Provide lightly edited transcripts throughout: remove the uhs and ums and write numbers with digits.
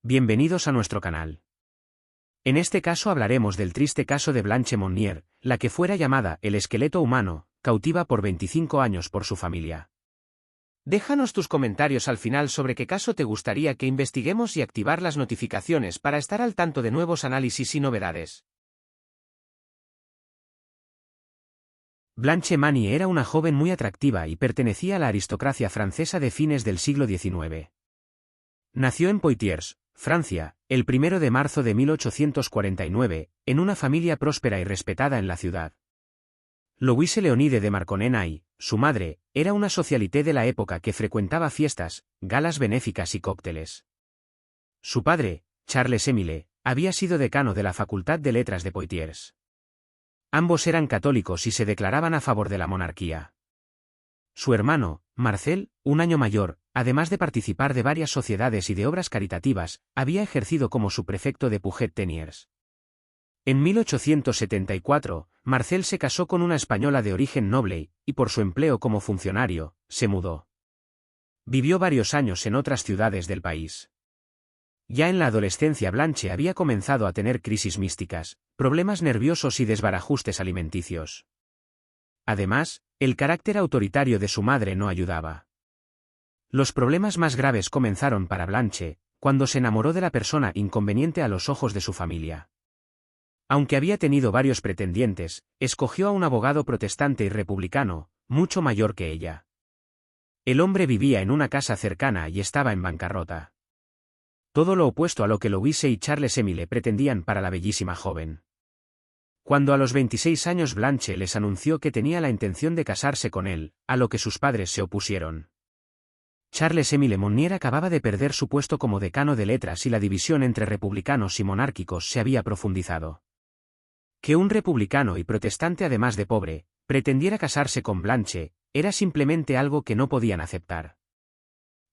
Bienvenidos a nuestro canal. En este caso hablaremos del triste caso de Blanche Monnier, la que fuera llamada el esqueleto humano, cautiva por 25 años por su familia. Déjanos tus comentarios al final sobre qué caso te gustaría que investiguemos y activar las notificaciones para estar al tanto de nuevos análisis y novedades. Blanche Monnier era una joven muy atractiva y pertenecía a la aristocracia francesa de fines del siglo XIX. Nació en Poitiers, Francia, el 1 de marzo de 1849, en una familia próspera y respetada en la ciudad. Louise Leonide de Marconnay, su madre, era una socialité de la época que frecuentaba fiestas, galas benéficas y cócteles. Su padre, Charles Émile, había sido decano de la Facultad de Letras de Poitiers. Ambos eran católicos y se declaraban a favor de la monarquía. Su hermano, Marcel, un año mayor, además de participar de varias sociedades y de obras caritativas, había ejercido como subprefecto de Puget-Teniers. En 1874, Marcel se casó con una española de origen noble y, por su empleo como funcionario, se mudó. Vivió varios años en otras ciudades del país. Ya en la adolescencia Blanche había comenzado a tener crisis místicas, problemas nerviosos y desbarajustes alimenticios. Además, el carácter autoritario de su madre no ayudaba. Los problemas más graves comenzaron para Blanche, cuando se enamoró de la persona inconveniente a los ojos de su familia. Aunque había tenido varios pretendientes, escogió a un abogado protestante y republicano, mucho mayor que ella. El hombre vivía en una casa cercana y estaba en bancarrota. Todo lo opuesto a lo que Louise y Charles Émile pretendían para la bellísima joven. Cuando a los 26 años Blanche les anunció que tenía la intención de casarse con él, a lo que sus padres se opusieron. Charles Émile Monnier acababa de perder su puesto como decano de letras y la división entre republicanos y monárquicos se había profundizado. Que un republicano y protestante además de pobre, pretendiera casarse con Blanche, era simplemente algo que no podían aceptar.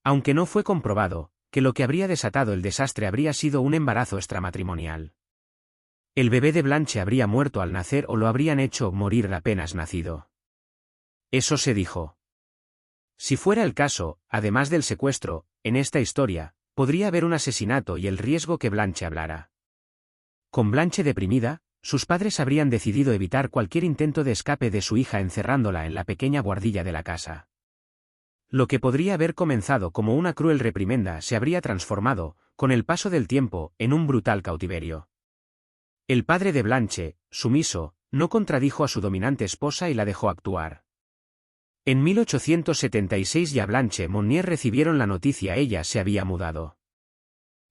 Aunque no fue comprobado, que lo que habría desatado el desastre habría sido un embarazo extramatrimonial. El bebé de Blanche habría muerto al nacer o lo habrían hecho morir apenas nacido. Eso se dijo. Si fuera el caso, además del secuestro, en esta historia, podría haber un asesinato y el riesgo que Blanche hablara. Con Blanche deprimida, sus padres habrían decidido evitar cualquier intento de escape de su hija encerrándola en la pequeña buhardilla de la casa. Lo que podría haber comenzado como una cruel reprimenda se habría transformado, con el paso del tiempo, en un brutal cautiverio. El padre de Blanche, sumiso, no contradijo a su dominante esposa y la dejó actuar. En 1876 ya Blanche Monnier recibieron la noticia ella se había mudado.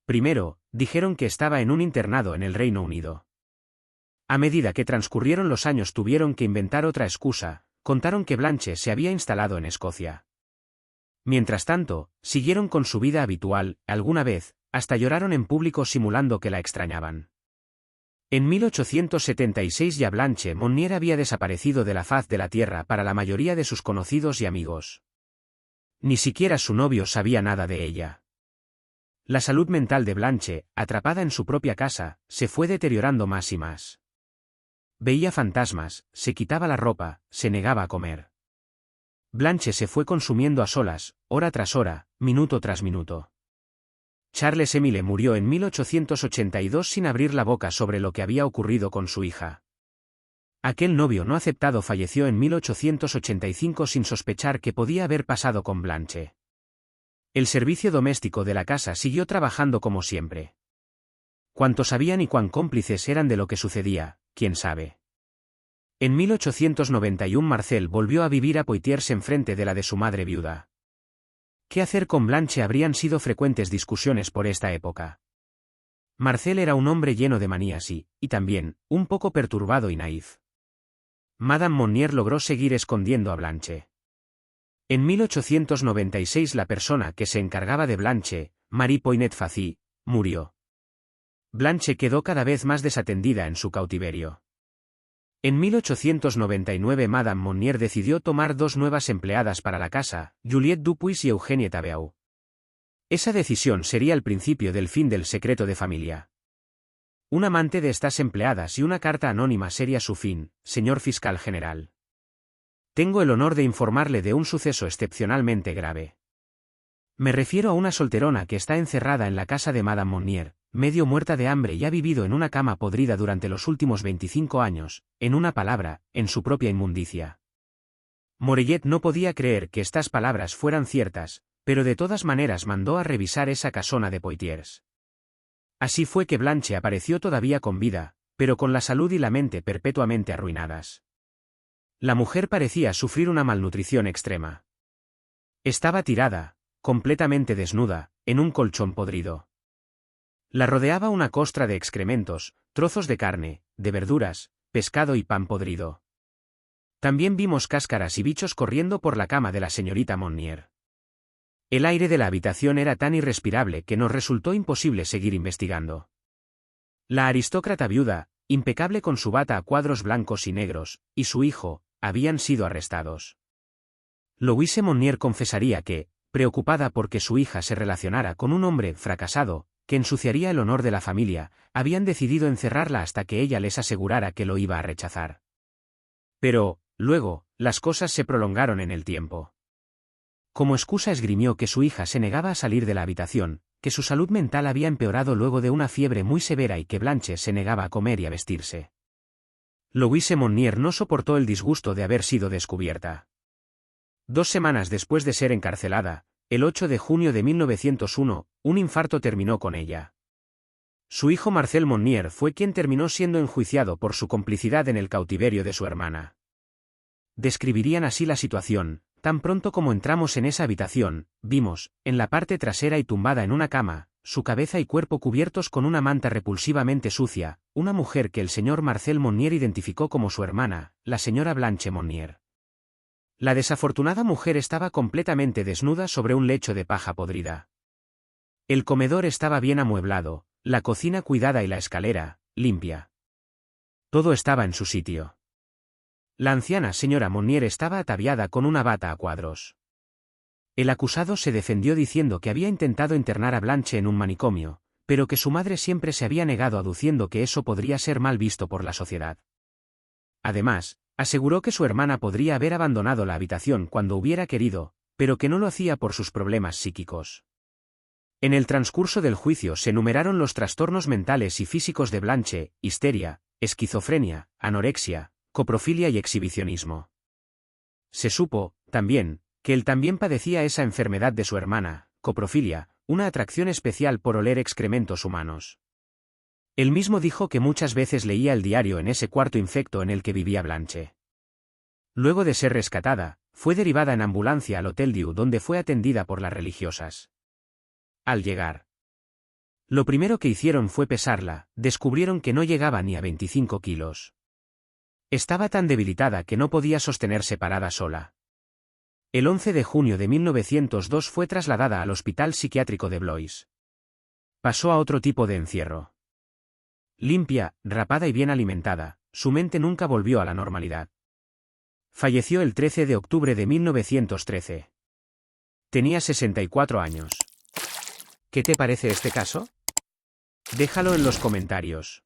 Primero, dijeron que estaba en un internado en el Reino Unido. A medida que transcurrieron los años tuvieron que inventar otra excusa, contaron que Blanche se había instalado en Escocia. Mientras tanto, siguieron con su vida habitual, alguna vez, hasta lloraron en público simulando que la extrañaban. En 1876 ya Blanche Monnier había desaparecido de la faz de la tierra para la mayoría de sus conocidos y amigos. Ni siquiera su novio sabía nada de ella. La salud mental de Blanche, atrapada en su propia casa, se fue deteriorando más y más. Veía fantasmas, se quitaba la ropa, se negaba a comer. Blanche se fue consumiendo a solas, hora tras hora, minuto tras minuto. Charles Émile murió en 1882 sin abrir la boca sobre lo que había ocurrido con su hija. Aquel novio no aceptado falleció en 1885 sin sospechar qué podía haber pasado con Blanche. El servicio doméstico de la casa siguió trabajando como siempre. Cuánto sabían y cuán cómplices eran de lo que sucedía, quién sabe. En 1891 Marcel volvió a vivir a Poitiers enfrente de la de su madre viuda. ¿Qué hacer con Blanche? Habrían sido frecuentes discusiones por esta época. Marcel era un hombre lleno de manías y también, un poco perturbado y naif. Madame Monnier logró seguir escondiendo a Blanche. En 1896 la persona que se encargaba de Blanche, Marie Poinet-Facy, murió. Blanche quedó cada vez más desatendida en su cautiverio. En 1899 Madame Monnier decidió tomar dos nuevas empleadas para la casa, Juliette Dupuis y Eugénie Tabeau. Esa decisión sería el principio del fin del secreto de familia. Un amante de estas empleadas y una carta anónima sería su fin, señor fiscal general. Tengo el honor de informarle de un suceso excepcionalmente grave. Me refiero a una solterona que está encerrada en la casa de Madame Monnier, medio muerta de hambre y ha vivido en una cama podrida durante los últimos 25 años, en una palabra, en su propia inmundicia. Morellet no podía creer que estas palabras fueran ciertas, pero de todas maneras mandó a revisar esa casona de Poitiers. Así fue que Blanche apareció todavía con vida, pero con la salud y la mente perpetuamente arruinadas. La mujer parecía sufrir una malnutrición extrema. Estaba tirada, completamente desnuda, en un colchón podrido. La rodeaba una costra de excrementos, trozos de carne, de verduras, pescado y pan podrido. También vimos cáscaras y bichos corriendo por la cama de la señorita Monnier. El aire de la habitación era tan irrespirable que nos resultó imposible seguir investigando. La aristócrata viuda, impecable con su bata a cuadros blancos y negros, y su hijo, habían sido arrestados. Louise Monnier confesaría que, preocupada porque su hija se relacionara con un hombre fracasado, que ensuciaría el honor de la familia, habían decidido encerrarla hasta que ella les asegurara que lo iba a rechazar. Pero, luego, las cosas se prolongaron en el tiempo. Como excusa esgrimió que su hija se negaba a salir de la habitación, que su salud mental había empeorado luego de una fiebre muy severa y que Blanche se negaba a comer y a vestirse. Louise Monnier no soportó el disgusto de haber sido descubierta. 2 semanas después de ser encarcelada, el 8 de junio de 1901, un infarto terminó con ella. Su hijo Marcel Monnier fue quien terminó siendo enjuiciado por su complicidad en el cautiverio de su hermana. Describirían así la situación: tan pronto como entramos en esa habitación, vimos, en la parte trasera y tumbada en una cama, su cabeza y cuerpo cubiertos con una manta repulsivamente sucia, una mujer que el señor Marcel Monnier identificó como su hermana, la señora Blanche Monnier. La desafortunada mujer estaba completamente desnuda sobre un lecho de paja podrida. El comedor estaba bien amueblado, la cocina cuidada y la escalera, limpia. Todo estaba en su sitio. La anciana señora Monnier estaba ataviada con una bata a cuadros. El acusado se defendió diciendo que había intentado internar a Blanche en un manicomio, pero que su madre siempre se había negado aduciendo que eso podría ser mal visto por la sociedad. Además, aseguró que su hermana podría haber abandonado la habitación cuando hubiera querido, pero que no lo hacía por sus problemas psíquicos. En el transcurso del juicio se enumeraron los trastornos mentales y físicos de Blanche: histeria, esquizofrenia, anorexia, coprofilia y exhibicionismo. Se supo, también, que él también padecía esa enfermedad de su hermana, coprofilia, una atracción especial por oler excrementos humanos. Él mismo dijo que muchas veces leía el diario en ese cuarto infecto en el que vivía Blanche. Luego de ser rescatada, fue derivada en ambulancia al Hotel Dieu, donde fue atendida por las religiosas. Al llegar, lo primero que hicieron fue pesarla, descubrieron que no llegaba ni a 25 kilos. Estaba tan debilitada que no podía sostenerse parada sola. El 11 de junio de 1902 fue trasladada al Hospital Psiquiátrico de Blois. Pasó a otro tipo de encierro. Limpia, rapada y bien alimentada, su mente nunca volvió a la normalidad. Falleció el 13 de octubre de 1913. Tenía 64 años. ¿Qué te parece este caso? Déjalo en los comentarios.